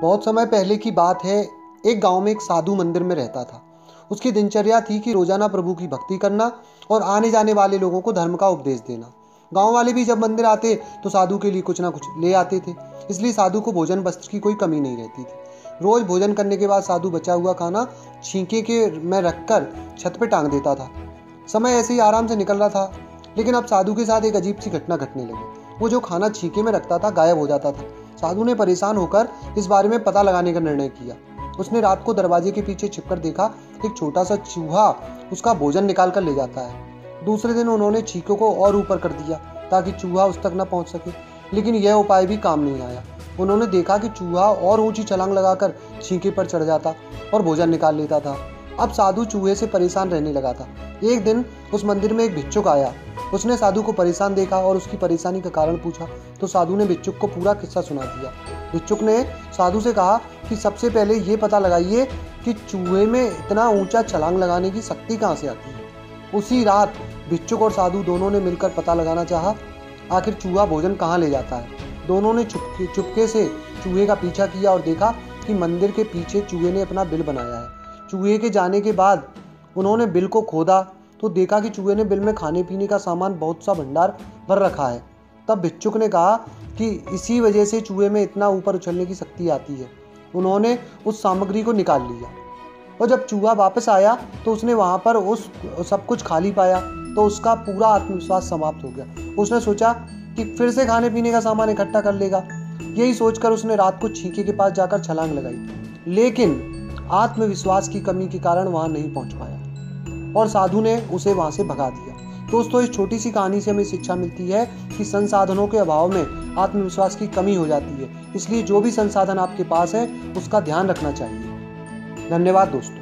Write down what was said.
बहुत समय पहले की बात है। एक गांव में एक साधु मंदिर में रहता था। उसकी दिनचर्या थी कि रोजाना प्रभु की भक्ति करना और आने जाने वाले लोगों को धर्म का उपदेश देना। गांव वाले भी जब मंदिर आते तो साधु के लिए कुछ ना कुछ ले आते थे, इसलिए साधु को भोजन वस्त्र की कोई कमी नहीं रहती थी। रोज भोजन करने के बाद साधु बचा हुआ खाना छींके के में रखकर छत पे टांग देता था। समय ऐसे ही आराम से निकल रहा था, लेकिन अब साधु के साथ एक अजीब सी घटना घटने लगी। वो जो खाना छींके में रखता था गायब हो जाता था। साधु ने परेशान होकर इस बारे में पता लगाने का निर्णय किया। उसने रात को दरवाजे के पीछे छिपकर देखा, एक छोटा सा चूहा उसका भोजन निकाल कर ले जाता है। दूसरे दिन उन्होंने छींकों को और ऊपर कर दिया ताकि चूहा उस तक न पहुंच सके, लेकिन यह उपाय भी काम नहीं आया। उन्होंने देखा कि चूहा और ऊंची छलांग लगाकर छींके पर चढ़ जाता और भोजन निकाल लेता था। अब साधु चूहे से परेशान रहने लगा था। एक दिन उस मंदिर में एक भिक्षुक आया। उसने साधु को परेशान देखा और उसकी परेशानी का कारण पूछा तो साधु ने भिक्षुक को पूरा किस्सा सुना दिया। भिक्षुक ने साधु से कहा कि सबसे पहले ये पता लगाइए कि चूहे में इतना ऊंचा छलांग लगाने की शक्ति कहाँ से आती है। उसी रात भिक्षुक और साधु दोनों ने मिलकर पता लगाना चाहा आखिर चूहा भोजन कहाँ ले जाता है। दोनों ने चुपके से चूहे का पीछा किया और देखा कि मंदिर के पीछे चूहे ने अपना बिल बनाया है। चूहे के जाने के बाद उन्होंने बिल को खोदा तो देखा कि चूहे ने बिल में खाने पीने का सामान बहुत सा भंडार भर रखा है। तब भिक्षुक ने कहा कि इसी वजह से चूहे में इतना ऊपर उछलने की शक्ति आती है। उन्होंने उस सामग्री को निकाल लिया और जब चूहा वापस आया तो उसने वहां पर उस सब कुछ खाली पाया तो उसका पूरा आत्मविश्वास समाप्त हो गया। उसने सोचा कि फिर से खाने पीने का सामान इकट्ठा कर लेगा। यही सोचकर उसने रात को छींके के पास जाकर छलांग लगाई, लेकिन आत्मविश्वास की कमी के कारण वहां नहीं पहुंच पाया और साधु ने उसे वहां से भगा दिया। दोस्तों, इस छोटी सी कहानी से हमें शिक्षा मिलती है कि संसाधनों के अभाव में आत्मविश्वास की कमी हो जाती है। इसलिए जो भी संसाधन आपके पास है उसका ध्यान रखना चाहिए। धन्यवाद दोस्तों।